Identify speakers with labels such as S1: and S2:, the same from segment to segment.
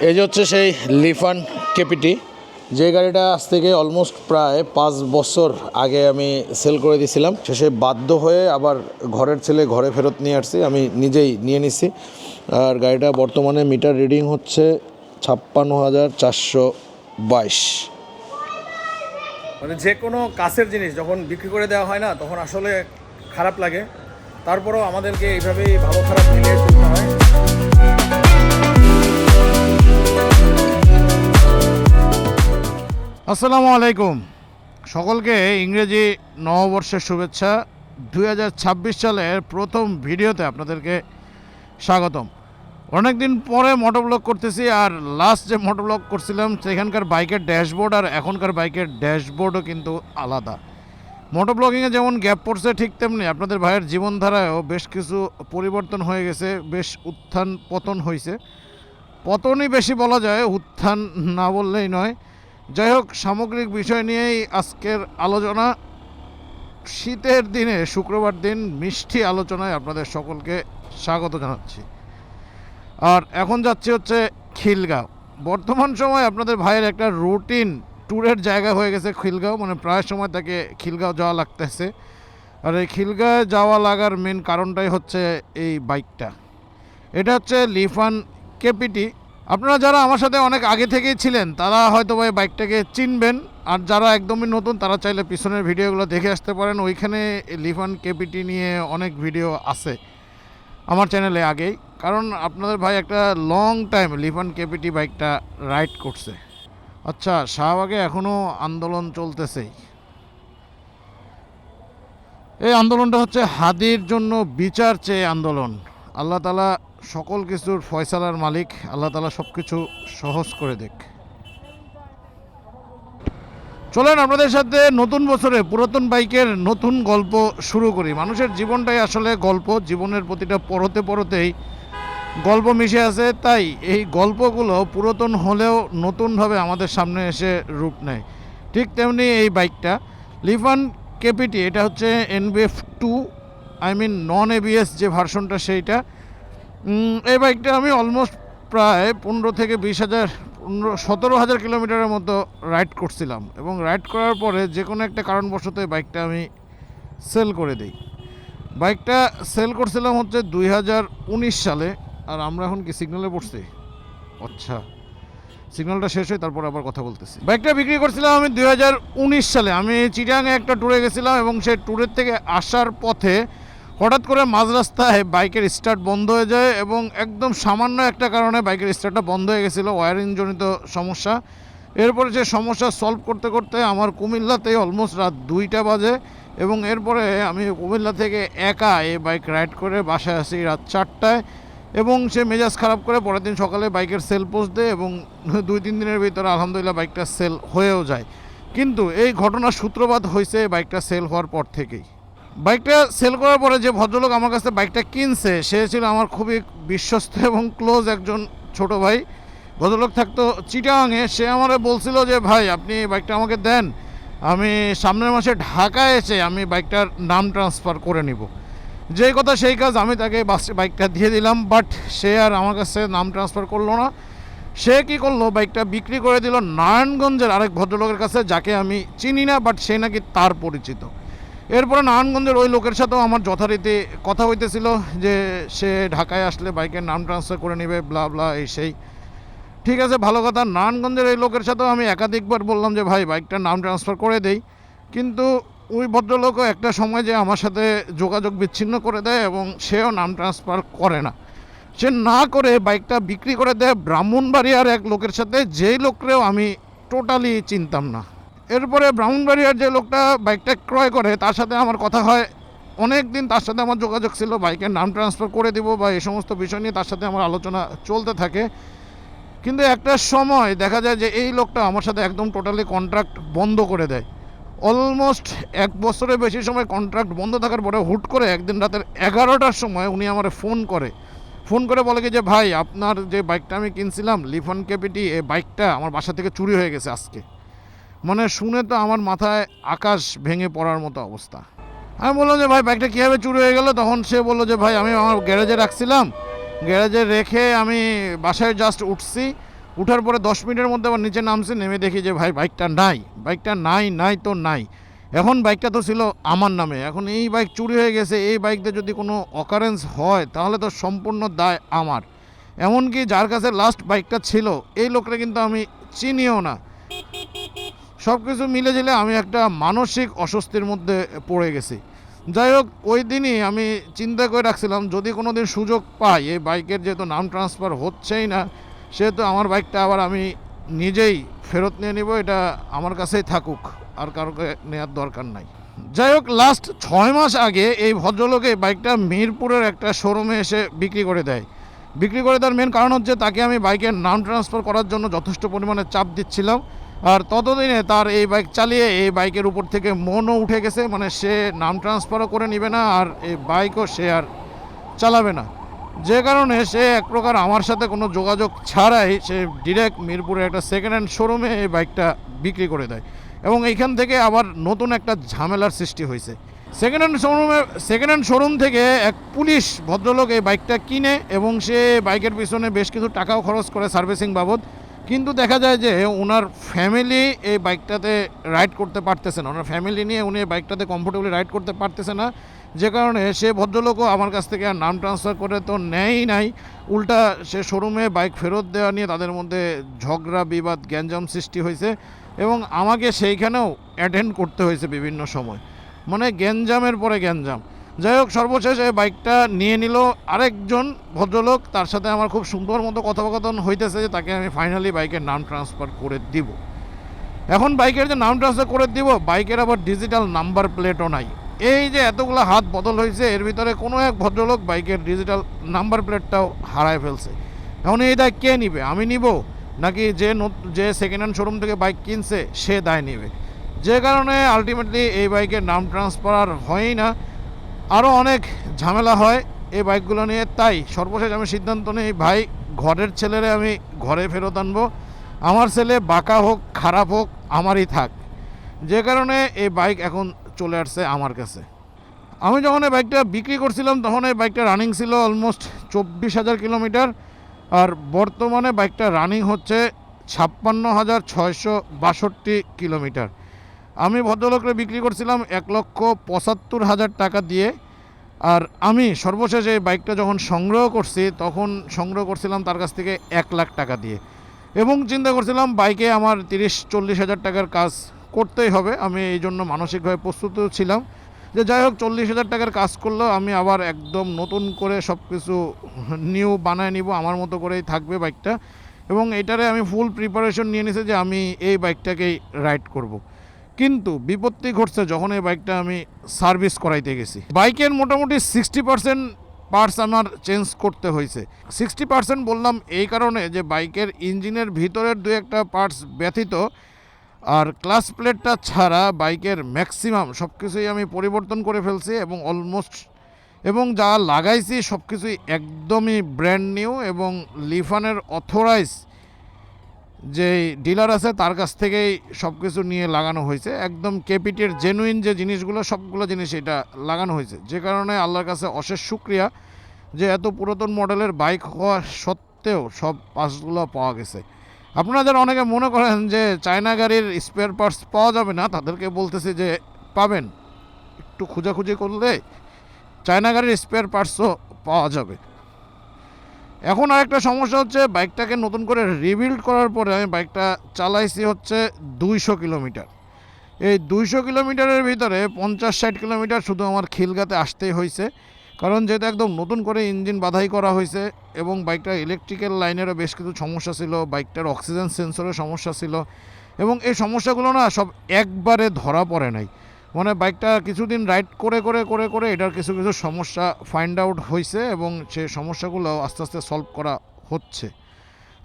S1: এই যে হচ্ছে সেই লিফান কেপিটি, যে গাড়িটা আজ থেকে অলমোস্ট প্রায় 5 বছর আগে আমি সেল করে দিয়েছিলাম। শেষে বাধ্য হয়ে আবার ঘরের ছেলে ঘরে ফেরত নিয়ে আসছি, আমি নিজেই নিয়ে নিছি। আর গাড়িটা বর্তমানে মিটার রিডিং হচ্ছে 56,422।
S2: মানে যে কোনো কাছের জিনিস যখন বিক্রি করে দেওয়া হয় না, তখন আসলে খারাপ লাগে। তারপরেও আমাদেরকে এইভাবেই ভালো খারাপ মিলিয়ে চলতে হয়।
S3: আসসালামু আলাইকুম, সকলকে ইংরেজি নববর্ষের শুভেচ্ছা। 2026 সালের প্রথম ভিডিওতে আপনাদেরকে স্বাগতম। অনেক দিন পরে মোটোব্লগ করতেছি, আর লাস্ট যে মোটোব্লগ করছিলাম সেখানকার বাইকের ড্যাশবোর্ড আর এখনকার বাইকের ড্যাশবোর্ডও কিন্তু আলাদা। মোটোব্লগিংয়ে যেমন গ্যাপ পড়ছে, ঠিক তেমনি আপনাদের ভাইয়ের জীবনধারায়ও বেশ কিছু পরিবর্তন হয়ে গেছে, বেশ উত্থান পতন হয়েছে। পতনই বেশি বলা যায়, উত্থান না বললেই নয়। যাই হোক, সামগ্রিক বিষয় নিয়েই আজকের আলোচনা। শীতের দিনে শুক্রবার দিন মিষ্টি আলোচনায় আপনাদের সকলকে স্বাগত জানাচ্ছি। আর এখন যাচ্ছি হচ্ছে খিলগাঁও। বর্তমান সময় আপনাদের ভাইয়ের একটা রুটিন ট্যুরের জায়গা হয়ে গেছে খিলগাঁও, মানে প্রায় সময় তাকে খিলগাঁও যাওয়া লাগতেছে। আর এই খিলগাঁও যাওয়া লাগার মেন কারণটাই হচ্ছে এই বাইকটা। এটা হচ্ছে লিফান কেপিটি। আপনারা যারা আমার সাথে অনেক আগে থেকেই ছিলেন তারা হয়তো এই বাইকটাকে চিনবেন, আর যারা একদমই নতুন তারা চাইলে পিছনের ভিডিওগুলো দেখে আসতে পারেন। ওইখানে লিফান কেপিটি নিয়ে অনেক ভিডিও আছে আমার চ্যানেলে আগেই, কারণ আপনাদের ভাই একটা লং টাইম লিফান কেপিটি বাইকটা রাইড করছে। আচ্ছা, শাহবাগে এখনও আন্দোলন চলতেছেই। এই আন্দোলনটা হচ্ছে হাদির জন্য বিচার চেয়ে আন্দোলন। আল্লাহ তাআলা সকল কিছুর ফয়সালার মালিক, আল্লাহ তাআলা সব কিছু সহজ করে দেখ। চলেন আপনাদের সাথে নতুন বছরে পুরাতন বাইকের নতুন গল্প শুরু করি। মানুষের জীবনটাই আসলে গল্প, জীবনের প্রতিটা পরতে পরতেই গল্প মিশে আছে। তাই এই গল্পগুলো পুরাতন হলেও নতুনভাবে আমাদের সামনে এসে রূপ নেয়। ঠিক তেমনি এই বাইকটা লিফান কেপিটি, এটা হচ্ছে NBF 2, নন ABS যে ভার্সনটা সেইটা। এই বাইকটা আমি অলমোস্ট প্রায় 15 থেকে 20,000, 17,000 কিলোমিটারের মতো রাইড করছিলাম, এবং রাইড করার পরে যে কোনো একটা কারণবশত এই বাইকটা আমি সেল করে দিই। বাইকটা সেল করছিলাম হচ্ছে 2019 সালে। আর আমরা এখন কি সিগন্যালে পড়ছি? আচ্ছা, সিগন্যালটা শেষ হয় তারপর আবার কথা বলতেছি। বাইকটা বিক্রি করছিলাম আমি 2019 সালে। আমি চিটাগাংয়ে একটা ট্যুরে গেছিলাম, এবং সেই ট্যুরের থেকে আসার পথে হঠাৎ করে মাঝ রাস্তায় বাইকের স্টার্ট বন্ধ হয়ে যায়, এবং একদম সামান্য একটা কারণে বাইকের স্টার্টটা বন্ধ হয়ে গেছিলো, ওয়ারিংজনিত সমস্যা। এরপরে যে সমস্যা সলভ করতে করতে আমার কুমিল্লাতেই অলমোস্ট রাত 2টা বাজে, এবং এরপরে আমি কুমিল্লা থেকে একা এই বাইক রাইড করে বাসায় আসি রাত 4টায়, এবং সে মেজাজ খারাপ করে পরের দিন সকালে বাইকের সেল পোস্ট দেয়, এবং 2-3 দিনের ভিতরে আলহামদুলিল্লাহ বাইকটা সেল হয়েও যায়। কিন্তু এই ঘটনার সূত্রপাত হয়েছে বাইকটা সেল হওয়ার পর থেকেই। বাইকটা সেল করার পরে যে ভদ্রলোক আমার কাছে বাইকটা কিনছে, সে ছিল আমার খুবই বিশ্বস্ত এবং ক্লোজ একজন ছোট ভাই। ভদ্রলোক থাকতো চিটাগাংয়ে। সে আমারে বলছিল যে ভাই, আপনি বাইকটা আমাকে দেন, আমি সামনের মাসে ঢাকায় এসে আমি বাইকটার নাম ট্রান্সফার করে নিব। যেই কথা সেই কাজ, আমি তাকে বাইকটা দিয়ে দিলাম। বাট সে আর আমার কাছে নাম ট্রান্সফার করলো না। সে কি করলো, বাইকটা বিক্রি করে দিল নারায়ণগঞ্জের আরেক ভদ্রলোকের কাছে, যাকে আমি চিনি না, বাট সে নাকি তার পরিচিত। এরপরে নারায়ণগঞ্জের ওই লোকের সাথেও আমার যথারীতি কথা হইতেছিল যে সে ঢাকায় আসলে বাইকের নাম ট্রান্সফার করে নেবে, ব্লা ব্লা এই সেই। ঠিক আছে, ভালো কথা। নারায়ণগঞ্জের এই লোকের সাথেও আমি একাধিকবার বললাম যে ভাই, বাইকটার নাম ট্রান্সফার করে দেই, কিন্তু ওই ভদ্রলোকও একটা সময় যে আমার সাথে যোগাযোগ বিচ্ছিন্ন করে দেয়, এবং সেও নাম ট্রান্সফার করে না। সে না করে বাইকটা বিক্রি করে দেয় ব্রাহ্মণবাড়িয়ার এক লোকের সাথে, যেই লোকরেও আমি টোটালি চিনতাম না। এরপরে ব্রাহ্মণবাড়িয়ার যে লোকটা বাইকটা ক্রয় করে তার সাথে আমার কথা হয় অনেক দিন, তার সাথে আমার যোগাযোগ ছিল, বাইকের নাম ট্রান্সফার করে দিব বা এই সমস্ত বিষয় নিয়ে তার সাথে আমার আলোচনা চলতে থাকে। কিন্তু একটা সময় দেখা যায় যে এই লোকটা আমার সাথে একদম টোটালি কন্ট্রাক্ট বন্ধ করে দেয়। অলমোস্ট 1 বছরের বেশি সময় কন্ট্রাক্ট বন্ধ থাকার পরে হুট করে একদিন রাতের 11টার সময় উনি আমার ফোন করে বলে কি যে ভাই, আপনার যে বাইকটা আমি কিনছিলাম লিফান কেপিটি, এই বাইকটা আমার বাসা থেকে চুরি হয়ে গেছে আজকে। মানে শুনে তো আমার মাথায় আকাশ ভেঙে পড়ার মতো অবস্থা। আমি বললাম যে ভাই, বাইকটা কীভাবে চুরি হয়ে গেল? তখন সে বললো যে ভাই, আমি আমার গ্যারেজে রাখছিলাম, গ্যারেজে রেখে আমি বাসায় জাস্ট উঠছি, উঠার পরে 10 মিনিটের মধ্যে আবার নিচে নামছি, নেমে দেখি যে ভাই বাইকটা নাই তো নাই। এখন বাইকটা তো ছিল আমার নামে, এখন এই বাইক চুরি হয়ে গেছে, এই বাইক দিয়ে যদি কোনো অকারেন্স হয় তাহলে তো সম্পূর্ণ দায় আমার। এমনকি যার কাছে লাস্ট বাইকটা ছিল এই লোকটা কিন্তু আমি চিনিও না। সব কিছু মিলে ঝিলে আমি একটা মানসিক অস্বস্তির মধ্যে পড়ে গেছি। যাই হোক, ওই দিনই আমি চিন্তা করে রাখছিলাম যদি কোনো দিন সুযোগ পাই, এই বাইকের যেহেতু নাম ট্রান্সফার হচ্ছেই না, সেহেতু আমার বাইকটা আবার আমি নিজেই ফেরত নিয়ে নিব, এটা আমার কাছেই থাকুক, আর কারোকে নেওয়ার দরকার নাই। যাই হোক, লাস্ট 6 মাস আগে এই ভদ্রলোক এই বাইকটা মিরপুরের একটা শোরুমে এসে বিক্রি করে দেয়। বিক্রি করে দেওয়ার মেন কারণ হচ্ছে তাকে আমি বাইকের নাম ট্রান্সফার করার জন্য যথেষ্ট পরিমাণে চাপ দিচ্ছিলাম, আর ততদিনে তার এই বাইক চালিয়ে এই বাইকের উপর থেকে মনও উঠে গেছে, মানে সে নাম ট্রান্সফারও করে নেবে না আর এই বাইকও সে আর চালাবে না। যে কারণে সে এক প্রকার আমার সাথে কোনো যোগাযোগ ছাড়াই সে ডিরেক্ট মিরপুরে একটা সেকেন্ড হ্যান্ড শোরুমে এই বাইকটা বিক্রি করে দেয়, এবং এইখান থেকে আবার নতুন একটা ঝামেলার সৃষ্টি হয়েছে। সেকেন্ড হ্যান্ড শোরুম থেকে এক পুলিশ ভদ্রলোক এই বাইকটা কিনে এবং সে বাইকের পিছনে বেশ কিছু টাকাও খরচ করে সার্ভিসিং বাবদ, কিন্তু দেখা যায় যে ওনার ফ্যামিলি এই বাইকটাতে রাইড করতে পারতেছে না, ওনার ফ্যামিলি নিয়ে উনি এই বাইকটাতে কমফোর্টেবলি রাইড করতে পারতেছে না। যে কারণে সে ভদ্রলোকও আমার কাছ থেকে আর নাম ট্রান্সফার করে তো নেয়ই নাই, উল্টা সে শোরুমে বাইক ফেরত দেওয়া নিয়ে তাদের মধ্যে ঝগড়া বিবাদ গ্যাঞ্জাম সৃষ্টি হয়েছে, এবং আমাকে সেইখানেও অ্যাটেন্ড করতে হয়েছে বিভিন্ন সময়, মানে গ্যাঞ্জামের পরে গ্যাঞ্জাম। যাই হোক, সর্বশেষ এই বাইকটা নিয়ে নিল আরেকজন ভদ্রলোক, তার সাথে আমার খুব সুন্দর মতো কথোপকথন হইতেছে যে তাকে আমি ফাইনালি বাইকের নাম ট্রান্সফার করে দিব। এখন বাইকের যে নাম ট্রান্সফার করে দিব, বাইকের আবার ডিজিটাল নাম্বার প্লেটও নাই। এই যে এতগুলো হাত বদল হয়েছে, এর ভিতরে কোনো এক ভদ্রলোক বাইকের ডিজিটাল নাম্বার প্লেটটাও হারায় ফেলছে। এখন এই দায় কে নিবে? আমি নিব নাকি যে সেকেন্ড হ্যান্ড শোরুম থেকে বাইক কিনছে সে দায় নিবে? যে কারণে আলটিমেটলি এই বাইকের নাম ট্রান্সফার আর হয়ই না, আরও অনেক ঝামেলা হয় এই বাইকগুলো নিয়ে। তাই সর্বশেষ আমি সিদ্ধান্ত নিই, ভাই ঘরের ছেলেরে আমি ঘরে ফেরত আনবো, আমার ছেলে বাঁকা হোক খারাপ হোক আমারই থাক। যে কারণে এই বাইক এখন চলে আসছে আমার কাছে। আমি যখন এই বাইকটা বিক্রি করছিলাম তখন এই বাইকটা রানিং ছিল অলমোস্ট 24,000 কিলোমিটার, আর বর্তমানে বাইকটা রানিং হচ্ছে 56,662 কিলোমিটার। আমি ভদ্রলোকরে বিক্রি করছিলাম 1,75,000 টাকা দিয়ে, আর আমি সর্বশেষ এই বাইকটা যখন সংগ্রহ করছি তখন সংগ্রহ করছিলাম তার কাছ থেকে 1 লাখ টাকা দিয়ে, এবং চিন্তা করছিলাম বাইকে আমার 30-40 হাজার টাকার কাজ করতেই হবে। আমি এই জন্য মানসিকভাবে প্রস্তুত ছিলাম যে যাই হোক 40,000 টাকার কাজ করলেও আমি আবার একদম নতুন করে সব কিছু নিউ বানায় নিব, আমার মতো করেই থাকবে বাইকটা, এবং এটারে আমি ফুল প্রিপারেশন নিয়ে নিয়েছি যে আমি এই বাইকটাকেই রাইড করব। কিন্তু বিপত্তি ঘটছে যখন এই বাইকটা আমি সার্ভিস করাইতে গেছি। বাইকের মোটামুটি 60% পার্টস আমার চেঞ্জ করতে হয়েছে। 60% বললাম এই কারণে যে বাইকের ইঞ্জিনের ভিতরের 2-1টা পার্টস ব্যতীত আর ক্লাচ প্লেটটা ছাড়া বাইকের ম্যাক্সিমাম সব কিছুই আমি পরিবর্তন করে ফেলছি, এবং অলমোস্ট এবং যা লাগাইছি সব কিছুই একদমই ব্র্যান্ড নিউ, এবং লিফানের অথরাইজ যে ডিলার আছে তার কাছ থেকেই সব কিছু নিয়ে লাগানো হয়েছে। একদম কেপিটির জেনুইন যে জিনিসগুলো সবগুলো জিনিস এটা লাগানো হয়েছে। যে কারণে আল্লাহর কাছে অশেষ শুকরিয়া যে এত পুরাতন মডেলের বাইক হওয়া সত্ত্বেও সব পার্টসগুলো পাওয়া গেছে। আপনারা যারা অনেকে মনে করেন যে চায়না গাড়ির স্পেয়ার পার্টস পাওয়া যাবে না, তাদেরকে বলতেছি যে পাবেন, একটু খোঁজাখুঁজি করলে চায়না গাড়ির স্পেয়ার পার্টসও পাওয়া যাবে। এখন আরেকটা সমস্যা হচ্ছে, বাইকটাকে নতুন করে রিবিল্ড করার পরে আমি বাইকটা চালাইছি হচ্ছে 200 কিলোমিটার। এই 200 কিলোমিটারের ভিতরে 50-60 কিলোমিটার শুধু আমার খিলগাতে আসতেই হয়েছে, কারণ যেহেতু একদম নতুন করে ইঞ্জিন বাধাই করা হয়েছে, এবং বাইকটার ইলেকট্রিক্যাল লাইনেরও বেশ কিছু সমস্যা ছিল, বাইকটার অক্সিজেন সেন্সরের সমস্যা ছিল, এবং এই সমস্যাগুলো না সব একবারে ধরা পড়ে নাই। মানে বাইকটা কিছুদিন রাইড করে করে করে করে এটার কিছু কিছু সমস্যা ফাইন্ড আউট হয়েছে, এবং সেই সমস্যাগুলো আস্তে আস্তে সলভ করা হচ্ছে।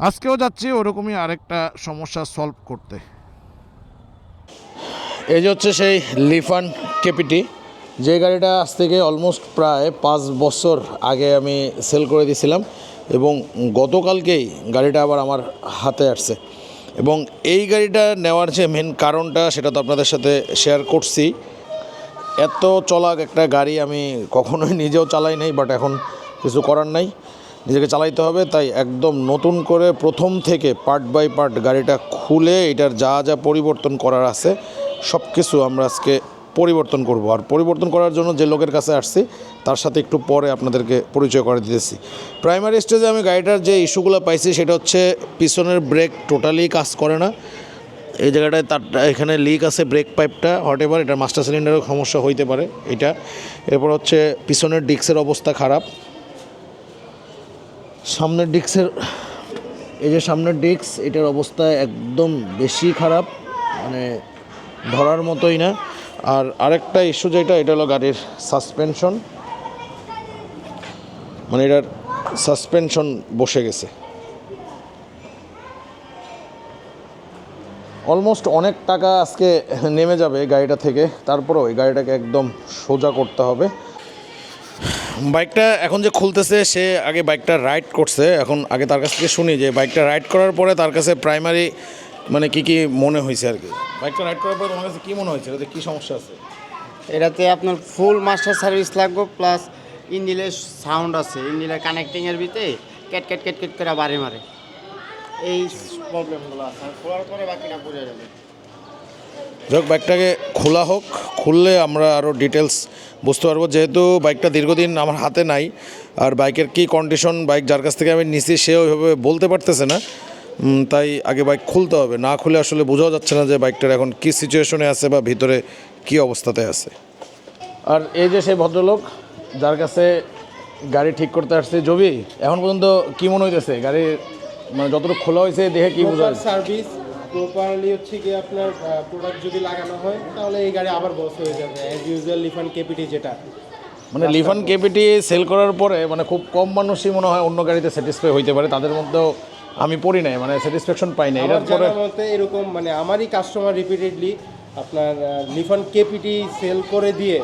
S3: আজকেও যাচ্ছি ওরকমই আরেকটা সমস্যা সলভ করতে।
S1: এই যে হচ্ছে সেই লিফান কেপিটি, যে গাড়িটা আজ থেকে অলমোস্ট প্রায় 5 বছর আগে আমি সেল করে দিয়েছিলাম, এবং গতকালকেই গাড়িটা আবার আমার হাতে আসছে। এবং এই গাড়িটা নেওয়ার যে মেন কারণটা সেটা তো আপনাদের সাথে শেয়ার করছি। এত চলাক একটা গাড়ি আমি কখনোই নিজেও চালাই নাই, বাট এখন কিছু করার নাই। নিজেকে চালাইতে হবে, তাই একদম নতুন করে প্রথম থেকে পার্ট বাই পার্ট গাড়িটা খুলে এটার যা যা পরিবর্তন করার আছে সব কিছু আমরা আজকে পরিবর্তন করব। আর পরিবর্তন করার জন্য যে লোকের কাছে আসছি তার সাথে একটু পরে আপনাদেরকে পরিচয় করে দিতেছি। প্রাইমারি স্টেজে আমি গাড়িটার যে ইস্যুগুলো পাইছি সেটা হচ্ছে পিছনের ব্রেক টোটালি কাজ করে না। এই জায়গাটায় তার এখানে লিক আছে ব্রেক পাইপটা, হট এভার এটা মাস্টার সিলিন্ডারের সমস্যা হইতে পারে এটা। এরপর হচ্ছে পিছনের ডিস্কের অবস্থা খারাপ, সামনের ডিস্কের এই যে সামনের ডিস্ক এটার অবস্থা একদম বেশি খারাপ, মানে ধরার মতোই না। আর আরেকটা ইস্যু যেটা, এটা হলো গাড়ির সাসপেনশন, মানে এটার সাসপেনশন বসে গেছে। অলমোস্ট অনেক টাকা আজকে নেমে যাবে গাড়িটা থেকে, তারপরেও এই গাড়িটাকে একদম সোজা করতে হবে। বাইকটা এখন যে খুলতেছে, সে আগে বাইকটা রাইড করছে, এখন আগে তার কাছ থেকে শুনি যে বাইকটা রাইড করার পরে তার কাছে প্রাইমারি মানে কি কি মনে হয়েছে আর কি। বাইকটা রাইড করার পরে তোমার কাছে কী মনে হয়েছে, এটাতে কী সমস্যা আছে?
S4: এটাতে আপনার ফুল মাস্টার সার্ভিস লাগবে, প্লাস ইঞ্জিনের সাউন্ড আছে, ইঞ্জিনের কানেক্টিংয়ের ভিতরে ক্যাট ক্যাট ক্যাট ক্যাট করে বাড়ি মারে, এই প্রবলেমগুলো আছে। আর খোলার পরে বাকিটা বুঝে যাবে।
S1: যাক, বাইকটাকে খোলা হোক, খুললে আমরা আরও ডিটেলস বুঝতে পারবো, যেহেতু বাইকটা দীর্ঘদিন আমার হাতে নাই। আর বাইকের কী কন্ডিশন, বাইক যার কাছ থেকে আমি নিছি সে ওইভাবে বলতে পারতেছে না, তাই আগে বাইক খুলতে হবে। না খুলে আসলে বোঝাও যাচ্ছে না যে বাইকটার এখন কী সিচুয়েশনে আছে বা ভিতরে কী অবস্থাতে আছে। আর এই যে সেই ভদ্রলোক যার কাছে গাড়ি ঠিক করতে আসছে, জবি, এখন পর্যন্ত কী মনে হইতেছে গাড়ির, মানে যতটুকু খোলা হয়েছে দেখে কী বোঝা যাচ্ছে?
S5: সার্ভিস প্রপারলি হচ্ছে কি আপনার প্রোডাক্ট যদি লাগানো হয় তাহলে এই গাড়ি আবার বস হয়ে যাবে অ্যাজ ইউজুয়াল লিফান কেপিটি যেটা।
S1: মানে লিফান কেপিটি সেল করার পরে মানে খুব কম মানুষই মনে হয় অন্য গাড়িতে স্যাটিসফাই হইতে পারে, তাদের মধ্যেও আমি পড়ি নাই, মানে স্যাটিসফ্যাকশন পাই না।
S5: আমার
S1: এটার পরে
S5: জানার মতে এরকম মানে আমারই কাস্টমার রিপিটেডলি আপনার লিফান কেপিটি সেল করে দিয়ে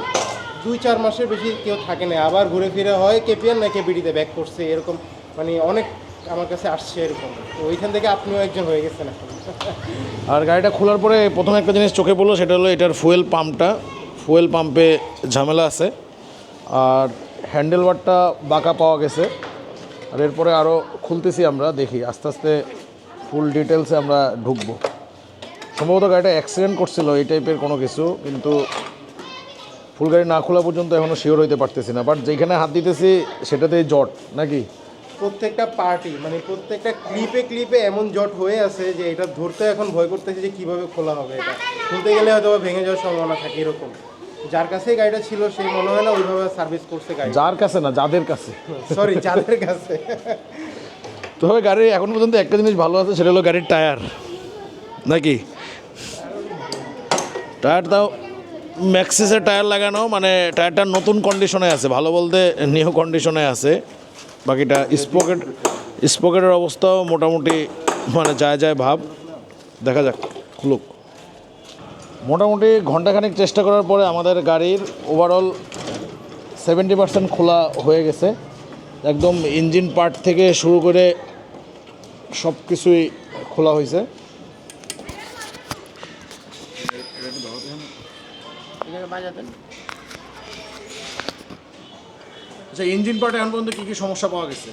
S5: 2-4 মাসের বেশি কেউ থাকে না, আবার ঘুরে ফিরে হয় কেপিএন না কেপিটিতে ব্যাক করছে, এরকম মানে অনেক আমার কাছে আসছে এরকম। তো ওইখান থেকে আপনিও একজন হয়ে গেছেন এখন।
S1: আর গাড়িটা খোলার পরে প্রথমে একটা জিনিস চোখে পড়লো, সেটা হলো এটার ফুয়েল পাম্পটা। ফুয়েল পাম্পে ঝামেলা আছে, আর হ্যান্ডেলবারটা বাঁকা পাওয়া গেছে। আর এরপরে আরও খুলতেছি আমরা, দেখি আস্তে আস্তে ফুল ডিটেলসে আমরা ঢুকবো। সম্ভবত গাড়িটা অ্যাক্সিডেন্ট করছিল এই টাইপের কোনো কিছু, কিন্তু ফুল গাড়ি না খোলা পর্যন্ত এখনও শিওর হইতে পারতেছি না। বাট যেখানে হাত দিতেছি সেটাতেই জট নাকি?
S5: প্রত্যেকটা পার্টি মানে প্রত্যেকটা ক্লিপে এমন জট হয়ে আছে যে এটা ধরতে এখন ভয় করতেছে যে কিভাবে খোলা হবে। এটা খুলতে গেলে হয়তো ভেঙে যাওয়ার সম্ভাবনা থাকে এরকম। যার কাছে গাড়িটা ছিল সেই মনে হয় না ওইভাবে সার্ভিস করছে গাড়ি।
S1: যার কাছে না, যাদের কাছে,
S5: সরি যাদের কাছে।
S1: তবে গাড়ির এখন পর্যন্ত একটা জিনিস ভালো আছে, সেটা হলো গাড়ির টায়ার নাকি। টায়ারটাও ম্যাক্সিসের টায়ার লাগানো, মানে টায়ারটা নতুন কন্ডিশনে আছে, ভালো বলতে নিউ কন্ডিশনে আছে। বাকিটা স্পকেটের অবস্থাও মোটামুটি মানে যায় ভাব, দেখা যাক খুলুক। মোটামুটি ঘন্টাখানেক চেষ্টা করার পরে আমাদের গাড়ির ওভারঅল 70% খোলা হয়ে গেছে। একদম ইঞ্জিন পার্ট থেকে শুরু করে সব কিছুই খোলা হয়েছে। আচ্ছা, ইঞ্জিন পার্টে এখন পর্যন্ত কী কী সমস্যা পাওয়া গেছে?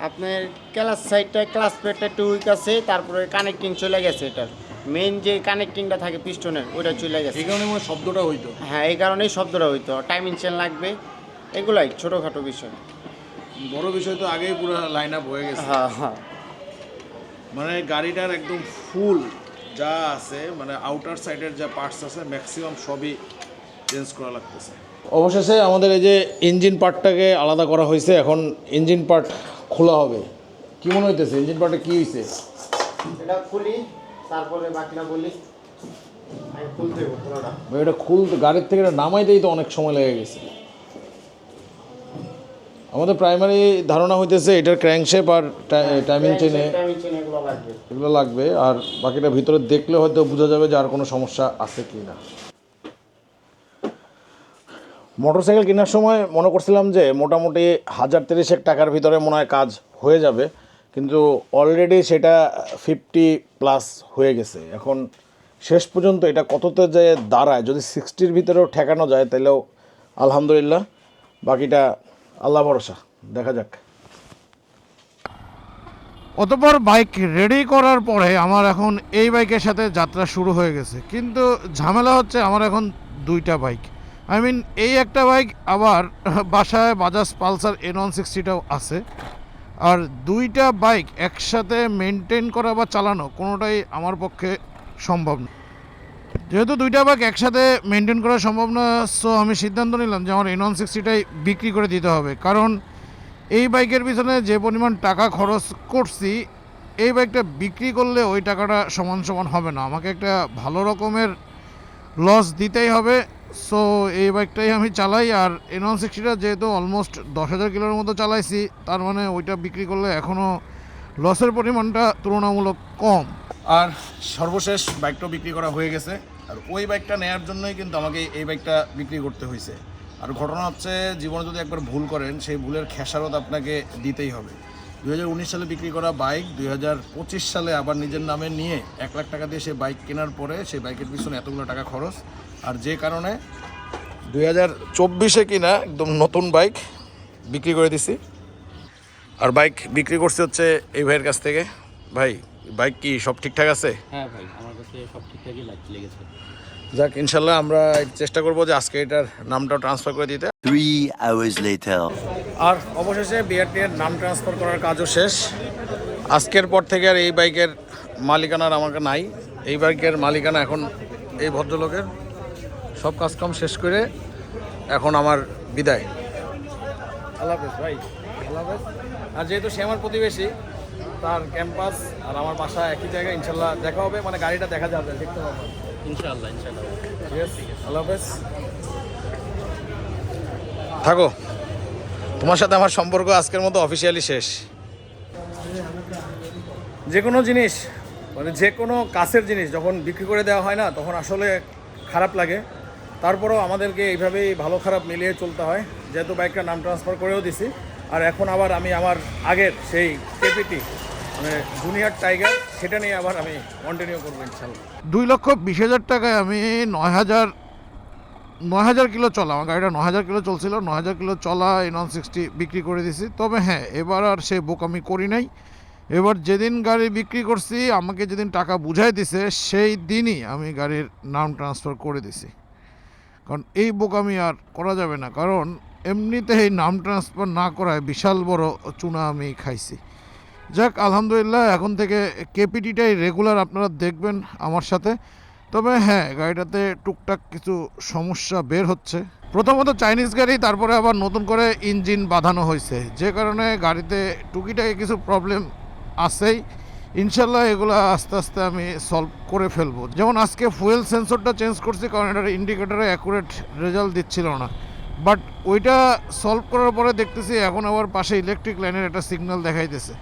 S4: আপনার ক্লাস সাইডটা ক্লাস প্লেটটা একটু উইক আছে, তারপরে কানেক্টিং চলে গেছে, এটার মেইন যে কানেক্টিংটা থাকে পিস্টনের ওইটা চলে গেছে।
S1: এই কারণে মনে হয় শব্দটা হইতো।
S4: হ্যাঁ, এই কারণেই শব্দটা হইতো। টাইমিং চেন লাগবে, এগুলাই ছোটোখাটো বিষয়।
S1: বড় বিষয় তো আগেই পুরো লাইন আপ হয়ে গেছে।
S4: হ্যাঁ হ্যাঁ,
S1: মানে গাড়িটার একদম ফুল যা আছে, মানে আউটার সাইডের যা পার্টস আছে ম্যাক্সিমাম সবই চেঞ্জ করা লাগতেছে। অবশেষে আমাদের এই যে ইঞ্জিন পার্টটাকে আলাদা করা হয়েছে, এখন ইঞ্জিন পার্ট খোলা হবে। কি মনে হইতেছে ইঞ্জিন পার্টে কী হয়েছে?
S4: এটা খুলি তারপরে বাকিটা বলি। আমি খুলতে হবে পুরোটা।
S1: এটা খুলতে গাড়ির থেকে এটা নামাইতেই তো অনেক সময় লেগে গেছে। আমাদের প্রাইমারি ধারণা হইতেছে এটার ক্র্যাঙ্কশেপ আর টাইমিং চেনে এগুলো লাগবে, আর বাকিটা ভিতরে দেখলে হয়তো বোঝা যাবে যে আর কোনো সমস্যা আছে কি না। মোটরসাইকেল কেনার সময় মনে করছিলাম যে মোটামুটি 1030 টাকার ভিতরে মনে হয় কাজ হয়ে যাবে, কিন্তু অলরেডি সেটা 50+ হয়ে গেছে। এখন শেষ পর্যন্ত এটা কততে যে দাঁড়ায়, যদি 60-র ভিতরেও ঠেকানো যায় তাহলেও আলহামদুলিল্লাহ, বাকিটা আল্লাহ ভরসা, দেখা যাক।
S3: অতঃপর বাইক রেডি করার পরে আমার এখন এই বাইকের সাথে যাত্রা শুরু হয়ে গেছে, কিন্তু ঝামেলা হচ্ছে আমার এখন দুইটা বাইক। আই মিন এই একটা বাইক, আবার বাসায় বাজাজ পালসার N160টাও আছে। আর দুইটা বাইক একসাথে মেনটেন করা বা চালানো কোনোটাই আমার পক্ষে সম্ভব না। যেহেতু দুইটা বাইক একসাথে মেনটেন করা সম্ভব না, সো আমি সিদ্ধান্ত নিলাম যে আমার N160টাই বিক্রি করে দিতে হবে। কারণ এই বাইকের পিছনে যে পরিমাণ টাকা খরচ করছি, এই বাইকটা বিক্রি করলে ওই টাকাটা সমান সমান হবে না, আমাকে একটা ভালো রকমের লস দিতেই হবে। সো এই বাইকটাই আমি চালাই। আর N160টা যেহেতু অলমোস্ট 10,000 কিলোর মতো চালাইছি, তার মানে ওইটা বিক্রি করলে এখনও লসের পরিমাণটা তুলনামূলক কম।
S2: আর সর্বশেষ বাইকটাও বিক্রি করা হয়ে গেছে। আর ওই বাইকটা নেওয়ার জন্যই কিন্তু আমাকে এই বাইকটা বিক্রি করতে হয়েছে। আর ঘটনা হচ্ছে, জীবনে যদি একবার ভুল করেন, সেই ভুলের খেসারত আপনাকে দিতেই হবে। 2019 সালে বিক্রি করা বাইক 2025 সালে আবার নিজের নামে নিয়ে 1 লাখ টাকা দিয়ে সেই বাইক কেনার পরে সেই বাইকের পিছনে এতগুলো টাকা খরচ। আর যে কারণে
S1: 2024-এ কিনা একদম নতুন বাইক বিক্রি করে দিছি। আর বাইক বিক্রি করছে হচ্ছে এই ভাইয়ের কাছ থেকে। ভাই, বাইক কি সব ঠিকঠাক আছে?
S6: হ্যাঁ ভাই, আমার কাছে সব ঠিকঠাকই লেগেছে।
S1: যাক, ইনশাল্লাহ আমরা চেষ্টা করবো যে আজকে এটার নামটাও ট্রান্সফার করে দিতে।
S7: 3 hours later.
S2: আর অবশেষে BRT এর নাম ট্রান্সফার করার কাজও শেষ।
S1: আজকের পর থেকে আর এই বাইকের মালিকানা আর আমাকে নাই। এই বাইকের মালিকানা এখন এই ভদ্রলোকের। সব কাজকাম শেষ করে এখন আমার বিদায়।
S2: আল্লাহ হাফেজ ভাই, আল্লাহ হাফেজ। আর যেহেতু সে আমার প্রতিবেশী, তার ক্যাম্পাস আর আমার বাসা একই জায়গায়, ইনশাল্লাহ দেখা হবে, মানে গাড়িটা দেখা যাবে, দেখতে পাবো
S6: ইনশাআল্লাহ।
S2: ঠিক আছে, আল্লাহ হাফেজ।
S1: থাকো, তোমার সাথে আমার সম্পর্ক আজকের মতো অফিসিয়ালি শেষ।
S2: যে কোনো জিনিস, মানে যে কোনো কাছের জিনিস যখন বিক্রি করে দেওয়া হয় না, তখন আসলে খারাপ লাগে। তারপরেও আমাদেরকে এইভাবেই ভালো খারাপ মিলিয়ে চলতে হয়। যেহেতু বাইকটা নাম ট্রান্সফার করেও দিছি, আর এখন আবার আমি আমার আগের সেই কেপিটি, মানে জুনিয়র টাইগার, সেটা নিয়ে আবার আমি কন্টিনিউ করবো ইনশাল্লাহ।
S3: 2,20,000 টাকায় আমি 9,000 কিলো চলা, আমার গাড়িটা 9,000 কিলো চলছিল, 9,000 কিলো চলা N160 বিক্রি করে দিছি। তবে হ্যাঁ, এবার আর সে বোকামি করি নাই। এবার যেদিন গাড়ি বিক্রি করছি, আমাকে যেদিন টাকা বুঝাই দিছে, সেই দিনই আমি গাড়ির নাম ট্রান্সফার করে দিছি। কারণ এই বোকামি আর করা যাবে না, কারণ এমনিতেই নাম ট্রান্সফার না করায় বিশাল বড় চুনা আমি খাইছি। যাক, আলহামদুলিল্লাহ, এখন থেকে কেপিটিটাই রেগুলার আপনারা দেখবেন আমার সাথে। তবে হ্যাঁ, গাড়িটাতে টুকটাক কিছু সমস্যা বের হচ্ছে। প্রথমত চাইনিজ গাড়ি, তারপরে আবার নতুন করে ইঞ্জিন বাঁধানো হয়েছে, যে কারণে গাড়িতে টুকিটাকি কিছু প্রবলেম আছেই। ইনশাল্লাহ এগুলো আস্তে আস্তে আমি সলভ করে ফেলবো। যেমন আজকে ফুয়েল সেন্সরটা চেঞ্জ করছি, কারণ এটার ইন্ডিকেটারে অ্যাকুরেট রেজাল্ট দিচ্ছিল না। বাট ওইটা সলভ করার পরে দেখতেছি এখন আবার পাশে ইলেকট্রিক লাইনের একটা সিগন্যাল দেখাইতেছে।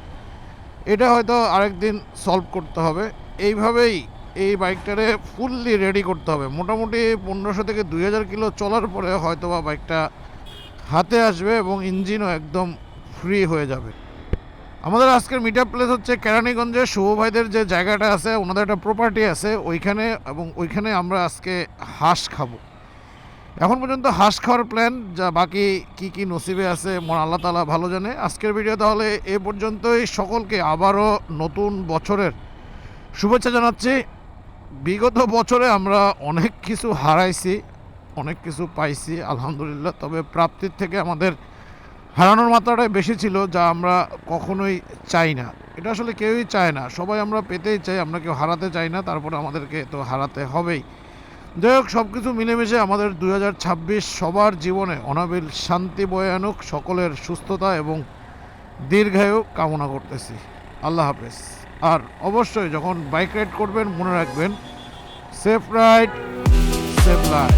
S3: এটা হয়তো আরেকদিন সলভ করতে হবে। এইভাবেই এই বাইকটারে ফুললি রেডি করতে হবে। মোটামুটি 1500 থেকে 2,000 কিলো চলার পরে হয়তো বা বাইকটা হাতে আসবে এবং ইঞ্জিনও একদম ফ্রি হয়ে যাবে। আমাদের আজকের মিট আপ প্লেস হচ্ছে কেরানীগঞ্জে শুভ ভাইদের যে জায়গাটা আছে, ওনাদের একটা প্রপার্টি আছে ওইখানে, এবং ওইখানে আমরা আজকে হাঁস খাবো। এখন পর্যন্ত হাঁস খাওয়ার প্ল্যান, যা বাকি কি নসিবে আছে মন আল্লাহ তাআলা ভালো জানে। আজকের ভিডিও তাহলে এ পর্যন্তই। সকলকে আবারও নতুন বছরের শুভেচ্ছা জানাচ্ছি। বিগত বছরে আমরা অনেক কিছু হারাইছি, অনেক কিছু পাইছি আলহামদুলিল্লাহ। তবে প্রাপ্তির থেকে আমাদের হারানোর মাত্রাটাই বেশি ছিল, যা আমরা কখনোই চাই না। এটা আসলে কেউই চায় না, সবাই আমরা পেতেই চাই, আমরা কেউ হারাতে চাই না। তারপরে আমাদেরকে তো হারাতে হবেই। যাই হোক, সব কিছু মিলেমিশে আমাদের 2026 সবার জীবনে অনাবিল শান্তি বয়ে আনুক। সকলের সুস্থতা এবং দীর্ঘায়ু কামনা করতেছি। আল্লাহ হাফেজ। আর অবশ্যই যখন বাইক রাইড করবেন, মনে রাখবেন, সেফ রাইড সেফ লাইফ।